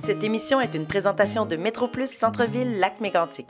Cette émission est une présentation de Métroplus Centre-Ville Lac-Mégantic.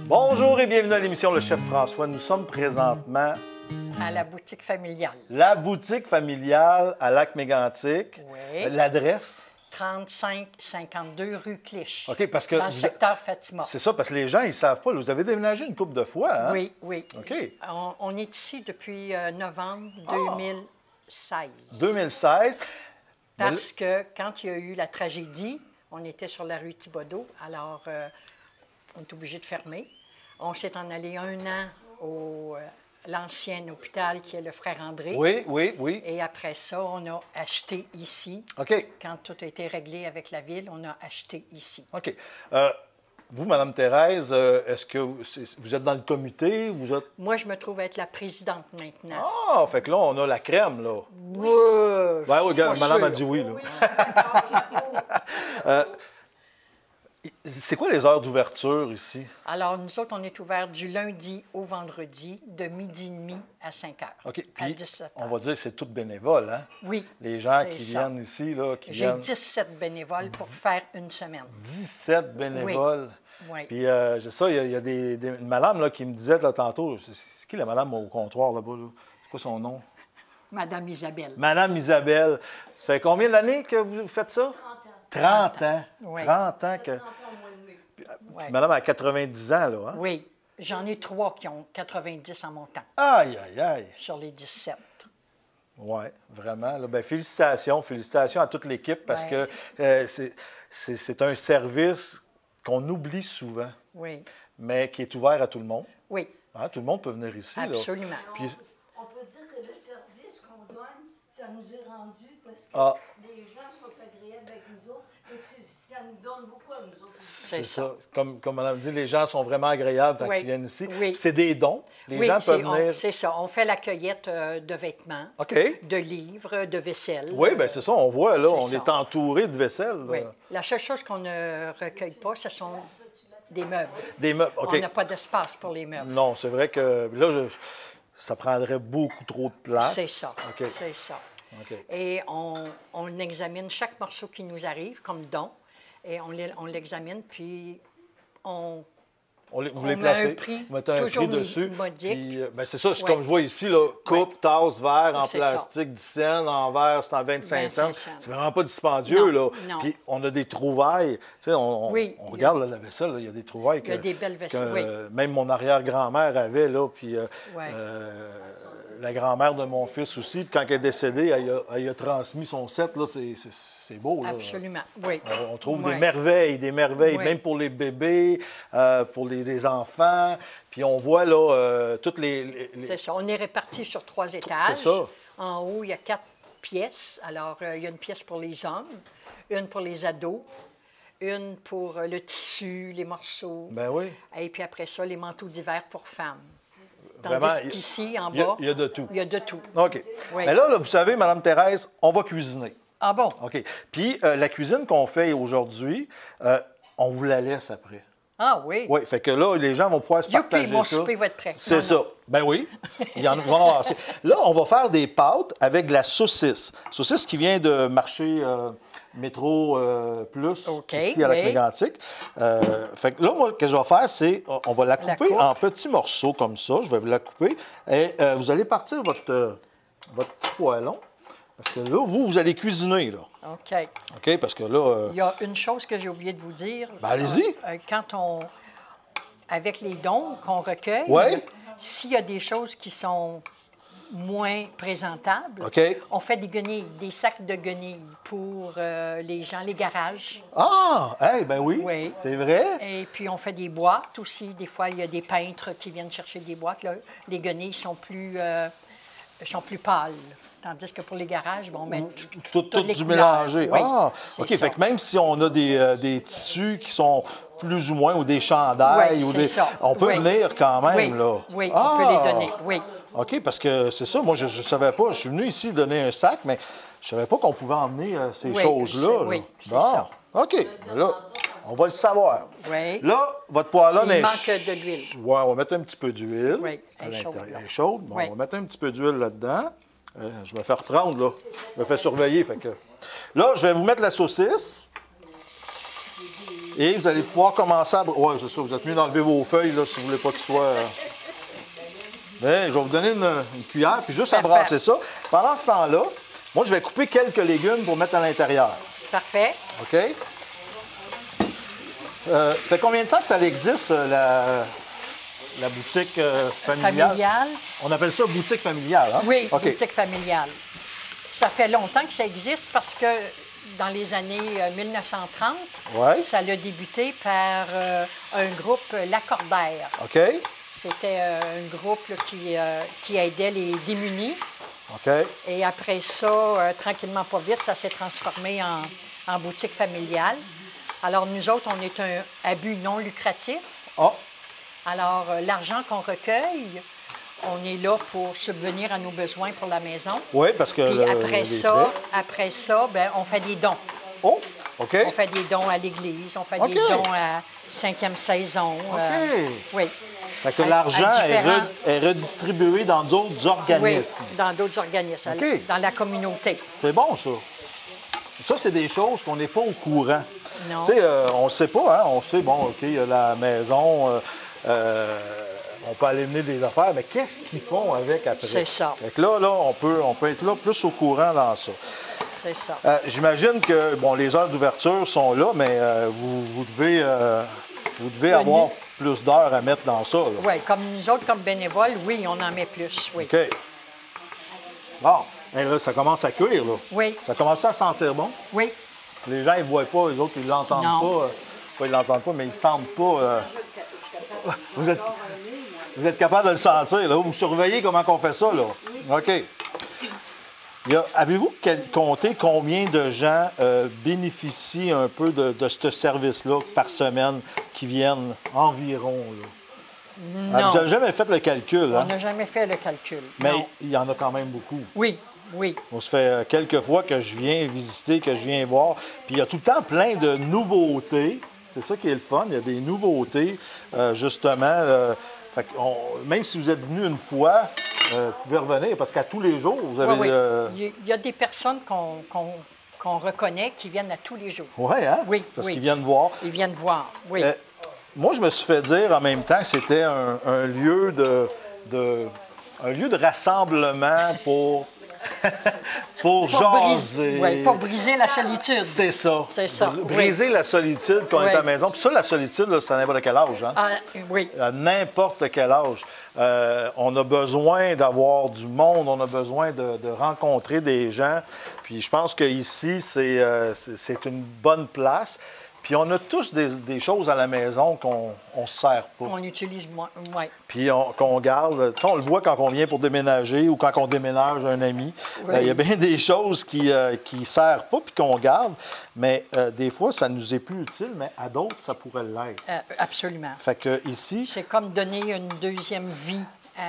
Bonjour et bienvenue à l'émission Le Chef François. Nous sommes présentement à la boutique familiale. La boutique familiale à Lac-Mégantic. Oui. L'adresse? 3552 rue Clich. OK, parce que dans le secteur Fatima. C'est ça, parce que les gens, ils ne savent pas. Vous avez déménagé une couple de fois, hein? Oui, oui. OK. On est ici depuis novembre 2016. 2016. Parce que quand il y a eu la tragédie, on était sur la rue Thibodeau, alors on est obligé de fermer. On s'est en allé un an au l'ancien hôpital qui est le Frère André. Oui, oui, oui. Et après ça, on a acheté ici. OK. Quand tout a été réglé avec la ville, on a acheté ici. OK. Vous, Mme Thérèse, est-ce que vous êtes dans le comité? Vous êtes... Moi, je me trouve être la présidente maintenant. Ah, fait que là, on a la crème, là. Oui. Ben, oui, regarde, madame a dit oui, là. C'est quoi les heures d'ouverture ici? Alors, nous autres, on est ouverts du lundi au vendredi, de midi et demi à 5 heures. OK. À Puis, 17 heures. on va dire que c'est tout bénévole, hein? Oui. Les gens c'est qui ça. viennent ici, là, qui J'ai viennent... 17 bénévoles pour faire une semaine. 17 bénévoles. Oui. Puis, j'ai ça, il y a une madame là, qui me disait là, tantôt, c'est qui la madame au comptoir là-bas? Là? C'est quoi son nom? Madame Isabelle. Madame Isabelle. Ça fait combien d'années que vous faites ça? 30 ans. Oui. 30 ans que... Oui. Puis madame a 90 ans, là, hein? Oui. J'en ai 3 qui ont 90 en montant, Aïe, aïe, aïe. sur les 17. Oui, vraiment. Là, bien, félicitations à toute l'équipe parce Ouais. que c'est un service qu'on oublie souvent, Oui. mais qui est ouvert à tout le monde. Oui, Hein, tout le monde peut venir ici. absolument. Là. Puis, On peut dire que le service qu'on donne, ça nous est rendu parce que Ah. les gens sont agréables avec nous autres. Donc, ça nous donne beaucoup à nous autres. c'est ça. ça. Comme Mme dit, les gens sont vraiment agréables quand Oui. ils viennent ici. Oui. C'est des dons. Les Oui, gens peuvent venir. c'est ça. On fait la cueillette de vêtements, OK. de livres, de vaisselle. Oui, bien, c'est ça. On voit, là, on c'est est ça. entouré de vaisselle. Là. Oui. La seule chose qu'on ne recueille pas, ce sont des meubles. Des meubles. OK. On n'a pas d'espace pour les meubles. Non, c'est vrai que là, ça prendrait beaucoup trop de place. C'est ça. OK. C'est ça. OK. Et on examine chaque morceau qui nous arrive comme don. Et on l'examine, puis on Vous On les met placez, un prix vous mettez un toujours prix dessus. modique. Puis, ben, c'est ça, c'est Ouais. comme je vois ici, là, coupe, tasse, verre, en C'est plastique, 10 cents, en verre, c'est en 25 cents. 25 cents. C'est vraiment pas dispendieux, Non, là. non. Puis on a des trouvailles. Tu sais, on Oui. regarde là, la vaisselle, là, il y a des trouvailles Il y a des belles vaisselles, que même mon arrière-grand-mère avait, là, puis Ouais. la grand-mère de mon fils aussi, puis quand elle est décédée, elle a transmis son set, là, c'est beau, là. Absolument, oui. On trouve Ouais. des merveilles, Oui. même pour les bébés, pour les enfants. Puis on voit là toutes les... C'est ça. On est répartis sur 3 étages. C'est ça. En haut, il y a 4 pièces. Alors, il y a une pièce pour les hommes, une pour les ados, une pour le tissu, les morceaux. Ben oui. Et puis après ça, les manteaux d'hiver pour femmes. Vraiment, Tandis qu'ici, en il y a- bas, il y a de tout. il y a de tout. OK. Oui. Mais là, vous savez, Mme Thérèse, on va cuisiner. Ah bon? OK. Puis la cuisine qu'on fait aujourd'hui, on vous la laisse après. Ah oui. Oui, fait que là, les gens vont pouvoir se Youpi, partager mon ça. souper va être prêt. C'est Non, ça. non. Ben oui, il y en va en avoir assez. Là, on va faire des pâtes avec de la saucisse. Saucisse qui vient de marché Métro Plus, OK, ici à la oui. Clégantique. Fait que là, moi, ce que je vais faire, c'est on va la couper coupe. en petits morceaux comme ça. Je vais vous la couper. Et vous allez partir votre petit poêlon. Parce que là, vous allez cuisiner, là. OK. OK? Parce que là... Il y a une chose que j'ai oublié de vous dire. Ben, allez-y. Quand on... Avec les dons qu'on recueille, Ouais. s'il y a des choses qui sont moins présentables, OK. on fait des guenilles, des sacs de guenilles pour les gens, les garages. Ah! Ben oui, Oui. c'est vrai. Et puis, on fait des boîtes aussi. Des fois, il y a des peintres qui viennent chercher des boîtes. Là. Les guenilles sont plus pâles. Tandis que pour les garages, bon, on met Tout toutes les du couleurs. mélangé. Oui, Ah! c'est OK, ça. fait que même si on a des tissus qui sont plus ou moins, ou des chandails, Oui, ou c'est des... ça. on peut Oui. venir quand même, Oui, là. oui, Ah! on peut les donner, oui. OK, parce que c'est ça, moi, je ne savais pas. Je suis venu ici donner un sac, mais je ne savais pas qu'on pouvait emmener ces Oui, choses-là. c'est- là. oui, c'est Bon. ça. OK, mais là, on va le savoir. Oui. Là, votre poêlon Il est... manque de l'huile. Oui, on va mettre un petit peu d'huile. Oui, à elle est chaude, l'intérieur. là. Elle est chaude. Bon, Oui. on va mettre un petit peu d'huile là-dedans. Je me fais reprendre, là. Je me fais surveiller. Fait que... Là, je vais vous mettre la saucisse. Et vous allez pouvoir commencer à... Oui, c'est ça. Vous êtes mieux d'enlever vos feuilles, là, si vous ne voulez pas qu'ils soient... Mais je vais vous donner une cuillère, puis juste à Parfait. brasser ça. Pendant ce temps-là, moi, je vais couper quelques légumes pour mettre à l'intérieur. Parfait. OK? Ça fait combien de temps que ça existe, la boutique familiale? Familiale. On appelle ça boutique familiale, hein? Oui, OK. boutique familiale. Ça fait longtemps que ça existe parce que dans les années 1930, Ouais. ça a débuté par un groupe Lacordaire. OK. C'était un groupe là, qui aidait les démunis. OK. Et après ça, tranquillement, pas vite, ça s'est transformé en boutique familiale. Alors, nous autres, on est un but non lucratif. Ah, Alors, l'argent qu'on recueille, on est là pour subvenir à nos besoins pour la maison. oui, parce que... Puis après les ça, frais. ben, on fait des dons. Oh, OK. On fait des dons à l'Église, on fait OK. des dons à 5e saison. Oui. Fait que à l'argent différents- est redistribué dans d'autres Oui, organismes. dans d'autres organismes, OK. dans la communauté. C'est bon, ça. Ça, c'est des choses qu'on n'est pas au courant. Non. Tu sais, on ne sait pas, hein? On sait, bon, OK, il y a la maison, on peut aller mener des affaires, mais qu'est-ce qu'ils font avec après? C'est ça. Fait que là, on peut être là plus au courant dans ça. C'est ça. J'imagine que, bon, les heures d'ouverture sont là, mais vous devez avoir plus d'heures à mettre dans ça, là. Oui, comme nous autres, comme bénévoles, oui, on en met plus, oui. OK. Bon, hey, là, ça commence à cuire, là. Oui, Ça commence à sentir bon. oui, Les gens, ils ne voient pas, les autres, ils ne l'entendent Non. pas. Pas, ils ne l'entendent pas, mais ils ne sentent pas. Vous êtes capable de le sentir, là. Vous surveillez comment on fait ça, là. OK. Avez-vous compté combien de gens bénéficient un peu de ce service-là par semaine qui viennent environ, là? Ah, non. vous n'avez jamais fait le calcul, On hein? n'a jamais fait le calcul. Mais Non. il y en a quand même beaucoup. Oui, oui. On se fait quelques fois que je viens visiter, que je viens voir. Puis il y a tout le temps plein de nouveautés. C'est ça qui est le fun. Il y a des nouveautés, justement. Fait même si vous êtes venu une fois, vous pouvez revenir parce qu'à tous les jours, vous avez... Oui, oui. Il y a des personnes qu'on reconnaît qui viennent à tous les jours. Oui, hein? Oui, Parce oui. qu'ils viennent voir. Ils viennent voir, oui. Moi, je me suis fait dire en même temps que c'était un lieu un lieu de rassemblement pour jaser. Oui, pour briser la solitude. C'est ça. C'est ça, Briser la solitude quand on est à la maison. Puis ça, la solitude, là, c'est à n'importe quel âge. Hein? Ah, oui, À n'importe quel âge. On a besoin d'avoir du monde, on a besoin de rencontrer des gens. Puis je pense qu'ici, c'est une bonne place. Puis on a tous des choses à la maison qu'on ne se sert pas. on utilise moins. Oui, Puis qu'on garde. Tu sais, on le voit quand on vient pour déménager ou quand on déménage un ami. Oui. Il y a bien des choses qui ne servent pas puis qu'on garde. Mais des fois, ça nous est plus utile, mais à d'autres, ça pourrait l'être. absolument. Fait que ici, C'est comme donner une deuxième vie à...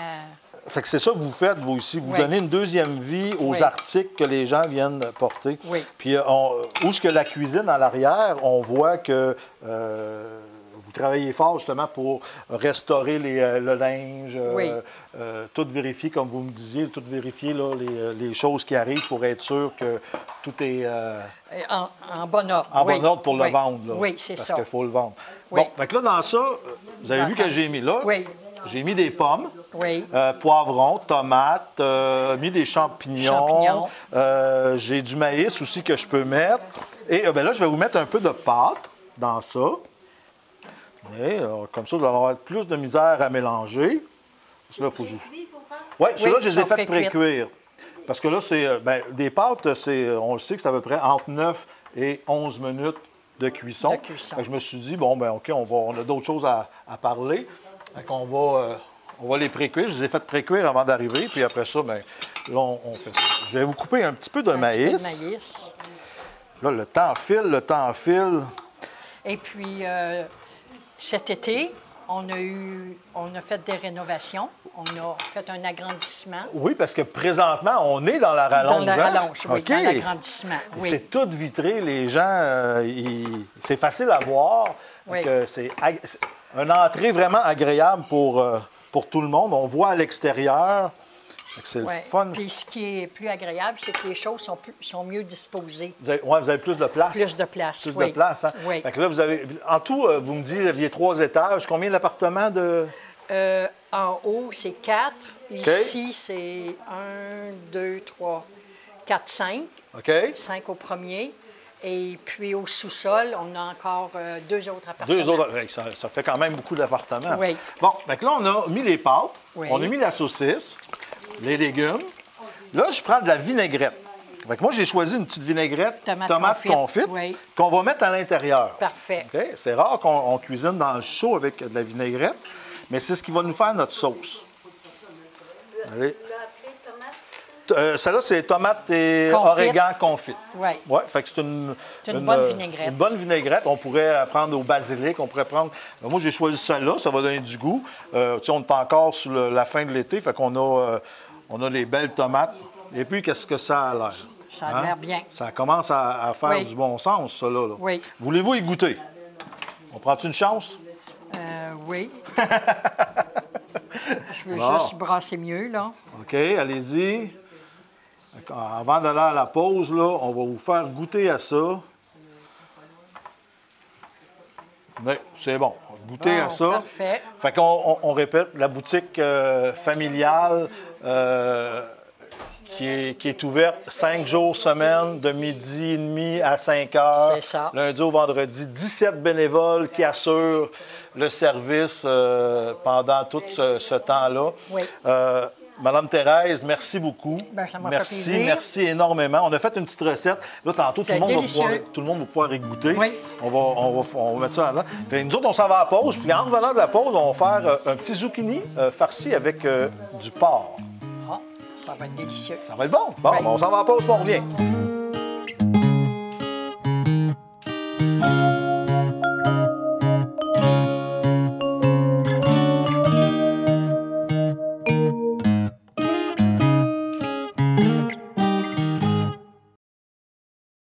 fait que c'est ça que vous faites, vous aussi. Vous Oui. donnez une deuxième vie aux Oui. articles que les gens viennent porter. Oui. Puis, où est-ce que la cuisine à l'arrière, on voit que vous travaillez fort justement pour restaurer le linge, Oui. tout vérifier, comme vous me disiez, tout vérifier là, les choses qui arrivent pour être sûr que tout est En bon ordre. en oui. bon ordre pour le Oui. vendre. Là, Oui, c'est parce ça. qu'il faut le vendre. Oui. Bon, fait que là, dans ça, vous avez vu que j'ai mis là. Oui. J'ai mis des pommes, Oui. poivrons, tomates, mis des champignons. Champignons. J'ai du maïs aussi que je peux mettre. Et ben là, je vais vous mettre un peu de pâte dans ça. Et, comme ça, vous allez avoir plus de misère à mélanger. Parce que là, faut que je... Oui, ceux-là, je les ai fait pré-cuire. Parce que là, c'est des pâtes, on le sait que c'est à peu près entre 9 et 11 minutes de cuisson. Fait que je me suis dit, bon, ben OK, on a d'autres choses à parler. Fait qu'on va les pré-cuire. Je les ai fait pré-cuire avant d'arriver. Puis après ça, ben là, on fait ça. Je vais vous couper un petit peu de maïs. Là, le temps file. Et puis, cet été, on a fait des rénovations. On a fait un agrandissement. Oui, parce que présentement, on est dans la rallonge. Dans la rallonge, oui, OK. dans l'agrandissement. Oui. C'est tout vitré. Les gens, c'est facile à voir. Oui. C'est une entrée vraiment agréable pour tout le monde. On voit à l'extérieur. C'est le fun. Puis ce qui est plus agréable, c'est que les choses sont mieux disposées. Vous avez plus de place. Plus de place, Plus oui. de place, hein? Oui. Fait que là, vous avez... En tout, vous me dites, vous aviez 3 étages. Combien d'appartements de... En haut, c'est 4. Okay. Ici, c'est 1, 2, 3, 4, 5. OK. 5 au premier. Et puis au sous-sol, on a encore 2 autres appartements. 2 autres. Ça fait quand même beaucoup d'appartements. Oui. Bon, donc là, on a mis les pâtes. Oui. On a mis la saucisse, les légumes. Là, je prends de la vinaigrette. Fait que moi, j'ai choisi une petite vinaigrette, tomate confite, oui. qu'on va mettre à l'intérieur. Parfait. Okay? C'est rare qu'on cuisine dans le chaud avec de la vinaigrette, mais c'est ce qui va nous faire notre sauce. Allez. Celle-là, c'est tomates et origan confit. Oui. Ouais, fait que c'est une bonne vinaigrette. Une bonne vinaigrette. On pourrait prendre au basilic, on pourrait prendre... Moi, j'ai choisi celle-là, ça va donner du goût. On est encore sur la fin de l'été, fait qu'on a, on a les belles tomates. Et puis, qu'est-ce que ça a l'air? Ça a l'air bien. Ça commence à faire du bon sens, ça, là. Oui. Voulez-vous y goûter? On prend-tu une chance? Oui. Je veux Bon. juste brasser mieux, là. OK, allez-y. Avant d'aller à la pause, là, on va vous faire goûter à ça. Oui, c'est bon. Goûter à ça. Parfait. Fait qu'on répète, la boutique familiale qui est ouverte 5 jours semaine, de midi et demi à 5 heures. C'est ça. Lundi au vendredi. 17 bénévoles qui assurent le service pendant tout ce temps-là. Oui. Madame Thérèse, merci beaucoup. Ben, ça m'a fait plaisir. Merci énormément. On a fait une petite recette. Là, tantôt, tout le monde va pouvoir y goûter. Oui. On va mettre ça là-dedans. Puis nous autres, on s'en va à la pause. Puis en revenant de la pause, on va faire un petit zucchini farci avec du porc. Ah, ça va être délicieux. Ça va être bon. Bon, Oui. on s'en va à la pause, puis on revient.